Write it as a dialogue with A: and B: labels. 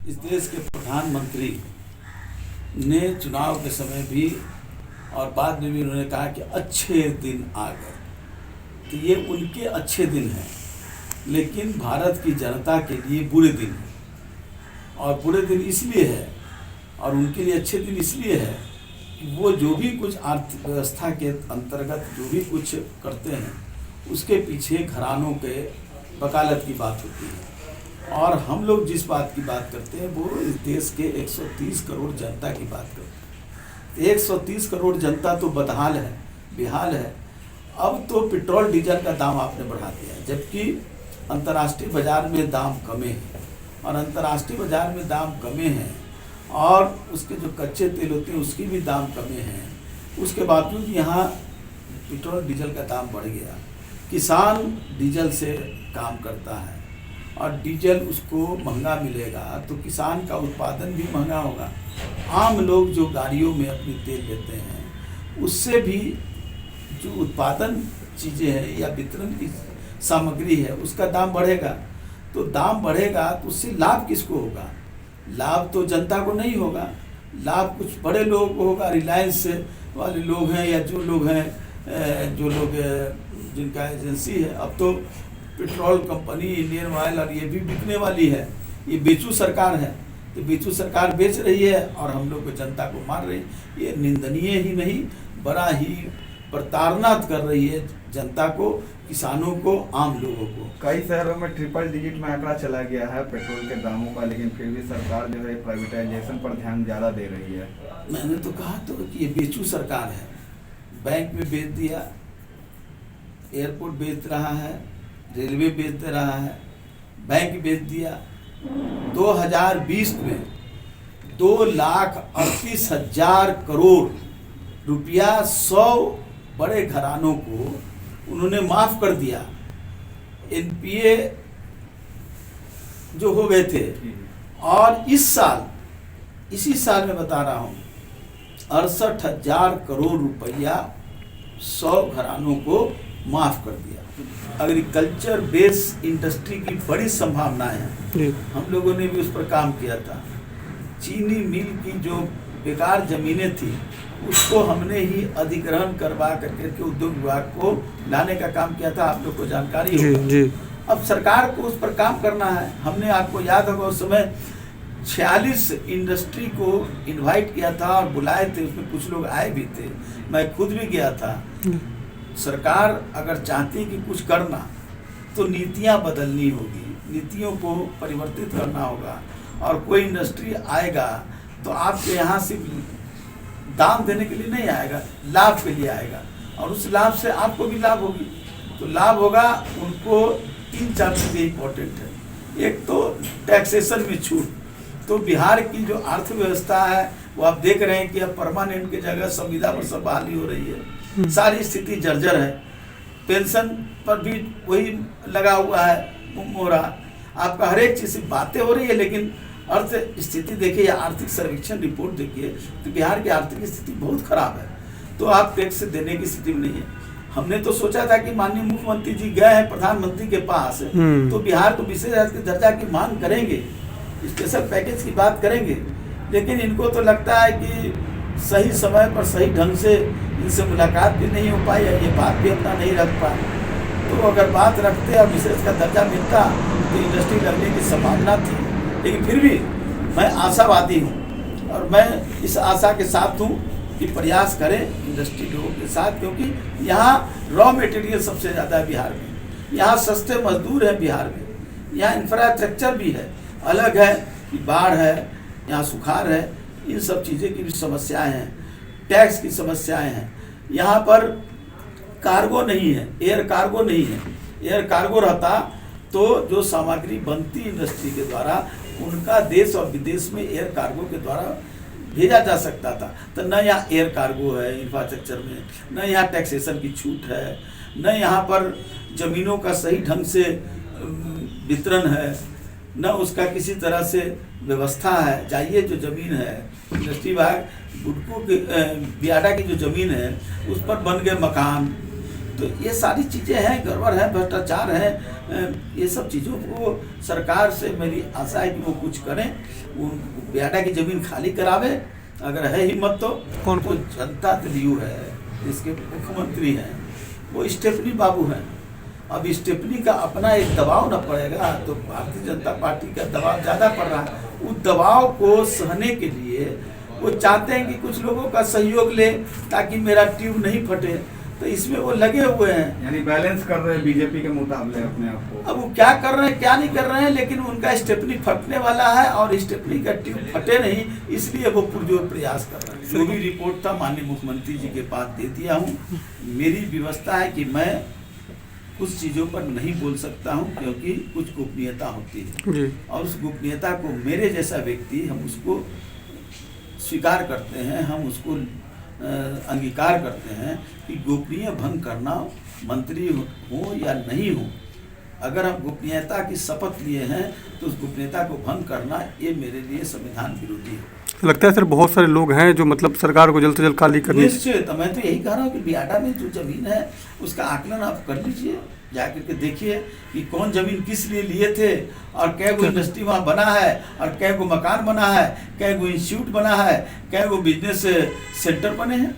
A: इस देश के प्रधानमंत्री ने चुनाव के समय भी और बाद में भी उन्होंने कहा कि अच्छे दिन आ गए। तो ये उनके अच्छे दिन हैं, लेकिन भारत की जनता के लिए बुरे दिन हैं। और बुरे दिन इसलिए है और उनके लिए अच्छे दिन इसलिए है कि वो जो भी कुछ आर्थिक व्यवस्था के अंतर्गत जो भी कुछ करते हैं उसके पीछे घरानों के वकालत की बात होती है। और हम लोग जिस बात की बात करते हैं वो इस देश के 130 करोड़ जनता की बात करते हैं। 130 करोड़ जनता तो बदहाल है, बेहाल है। अब तो पेट्रोल डीजल का दाम आपने बढ़ा दिया है, जबकि अंतर्राष्ट्रीय बाजार में दाम कमे हैं। और अंतर्राष्ट्रीय बाजार में दाम कमे हैं और उसके जो कच्चे तेल होते हैं उसकी भी दाम कमे हैं। उसके बावजूद यहाँ पेट्रोल डीजल का दाम बढ़ गया। किसान डीजल से काम करता है और डीजल उसको महंगा मिलेगा तो किसान का उत्पादन भी महंगा होगा। आम लोग जो गाड़ियों में अपनी तेल लेते हैं उससे भी जो उत्पादन चीज़ें हैं या वितरण की सामग्री है उसका दाम बढ़ेगा। तो दाम बढ़ेगा तो उससे लाभ किसको होगा? लाभ तो जनता को नहीं होगा, लाभ कुछ बड़े लोगों को होगा। रिलायंस वाले लोग हैं या जो लोग हैं जिनका एजेंसी है। अब तो पेट्रोल कंपनी इंडियन ऑयल और ये भी बिकने वाली है। ये बेचू सरकार है, तो बेचू सरकार बेच रही है और हम लोग को जनता को मार रही है। ये निंदनीय ही नहीं, बड़ा ही प्रताड़ना कर रही है जनता को, किसानों को, आम लोगों को।
B: कई शहरों में ट्रिपल डिजिट में आंकड़ा चला गया है पेट्रोल के दामों का, लेकिन फिर भी सरकार जो है प्राइवेटाइजेशन पर ध्यान ज़्यादा दे रही है।
A: मैंने तो कहा तो कि ये बेचू सरकार है। बैंक में बेच दिया, एयरपोर्ट बेच रहा है, रेलवे बेच रहा है, बैंक बेच दिया। 2020 में 2,38,000 करोड़ रुपया 100 बड़े घरानों को उन्होंने माफ कर दिया। एनपीए जो हो गए थे। और इस साल, इसी साल में बता रहा हूँ, 68,000 करोड़ रुपया 100 घरानों को माफ कर दिया। एग्रीकल्चर बेस्ड इंडस्ट्री की बड़ी संभावनाएं हैं। हम लोगों ने भी उस पर काम किया था। चीनी मिल की जो बेकार जमीनें थी उसको हमने ही अधिग्रहण करवा करके उद्योग विभाग को लाने का काम किया था। आप लोग को जानकारी होगी। अब सरकार को उस पर काम करना है। हमने, आपको याद होगा, उस समय 46 इंडस्ट्री को इनवाइट किया था और बुलाए थे। उसमें कुछ लोग आए भी थे, मैं खुद भी गया था। सरकार अगर चाहती कि कुछ करना तो नीतियां बदलनी होगी, नीतियों को परिवर्तित करना होगा। और कोई इंडस्ट्री आएगा तो आपके यहाँ सिर्फ दाम देने के लिए नहीं आएगा, लाभ के लिए आएगा। और उस लाभ से आपको भी लाभ होगी। तो लाभ होगा उनको 3-4 चीज़ें इम्पोर्टेंट है। एक तो टैक्सेशन में छूट। तो बिहार की जो अर्थव्यवस्था है वो आप देख रहे हैं कि अब परमानेंट की जगह संविदा पर सब बहाली हो रही है। सारी स्थिति जर्जर है। पेंशन पर भी वही लगा हुआ है मोहरा। आपका हर एक चीज़ से बातें हो रही है, लेकिन अर्थ स्थिति देखिए या आर्थिक सर्वेक्षण रिपोर्ट देखिए तो बिहार की आर्थिक स्थिति बहुत खराब है। तो आप टैक्स देने की स्थिति में नहीं है। हमने तो सोचा था कि माननीय मुख्यमंत्री जी गए हैं प्रधानमंत्री के पास तो बिहार को विशेष दर्जा की मांग करेंगे, स्पेशल पैकेज की बात करेंगे। लेकिन इनको तो लगता है कि सही समय पर सही ढंग से इनसे मुलाकात भी नहीं हो पाई है, ये बात भी अपना नहीं रख पाए। तो अगर बात रखते और विशेष का दर्जा मिलता तो इंडस्ट्री लगने की संभावना थी। लेकिन फिर भी मैं आशावादी हूँ और मैं इस आशा के साथ हूँ कि प्रयास करें इंडस्ट्री लोगों के साथ, क्योंकि यहाँ रॉ मटेरियल सबसे ज़्यादा है बिहार में। यहाँ सस्ते मजदूर हैं बिहार में। यहाँ इंफ्रास्ट्रक्चर भी है। अलग है कि बाढ़ है, यहाँ सुखाड़ है, इन सब चीज़ें की भी समस्याएं हैं। टैक्स की समस्याएं हैं। यहाँ पर कार्गो नहीं है, एयर कार्गो नहीं है। एयर कार्गो रहता तो जो सामग्री बनती इंडस्ट्री के द्वारा उनका देश और विदेश में एयर कार्गो के द्वारा भेजा जा सकता था। तो न यहाँ एयर कार्गो है इंफ्रास्ट्रक्चर में, न यहाँ टैक्सेशन की छूट है, न यहाँ पर ज़मीनों का सही ढंग से वितरण है, न उसका किसी तरह से व्यवस्था है। जाइए जो ज़मीन है इंडस्ट्री विभाग बुडको के बियाडा की जो ज़मीन है उस पर बन गए मकान। तो ये सारी चीज़ें हैं, गड़बड़ है, भ्रष्टाचार है। ये सब चीज़ों को सरकार से मेरी आशा है कि वो कुछ करें, वो बियाडा की ज़मीन खाली करावे, अगर है हिम्मत तो।
C: कौन
A: तो जनता दलियू है, इसके मुख्यमंत्री हैं, वो स्टेफनी बाबू हैं। अब स्टेफनी का अपना एक दबाव न पड़ेगा तो भारतीय जनता पार्टी का दबाव ज़्यादा पड़ रहा है। उस दबाव को सहने के लिए वो चाहते हैं कि कुछ लोगों का सहयोग ले ताकि मेरा ट्यूब नहीं फटे, तो इसमें वो लगे हुए हैं।
B: यानी बैलेंस कर रहे हैं बीजेपी के मुकाबले अपने आप को।
A: अब वो क्या कर रहे हैं क्या नहीं कर रहे हैं, लेकिन उनका स्टेपनी फटने वाला है और स्टेपनी का ट्यूब फटे नहीं, इसलिए वो पुरजोर प्रयास कर रहे हैं। जो भी रिपोर्ट था माननीय मुख्यमंत्री जी के पास दे दिया हूँ। मेरी व्यवस्था है कि मैं कुछ चीज़ों पर नहीं बोल सकता हूँ क्योंकि कुछ गोपनीयता होती है
C: जी।
A: और उस गोपनीयता को मेरे जैसा व्यक्ति हम उसको स्वीकार करते हैं, हम उसको अंगीकार करते हैं कि गोपनीय भंग करना मंत्री हो या नहीं हो, अगर हम गोपनीयता की शपथ लिए हैं तो उस गोपनीयता को भंग करना ये मेरे लिए संविधान विरोधी है।
C: लगता है सर बहुत सारे लोग हैं जो मतलब सरकार को जल्द से जल्द खाली करनी।
A: निश्चित, मैं तो यही कह रहा हूँ कि बियाडा में जो जमीन है उसका आकलन आप कर लीजिए, जाकर के देखिए कि कौन जमीन किस लिए लिए थे और कै गो इंडस्ट्री वहाँ बना है और कै गो मकान बना है, कै गो इंस्टीट्यूट बना है, कै गो बिजनेस सेंटर बने हैं।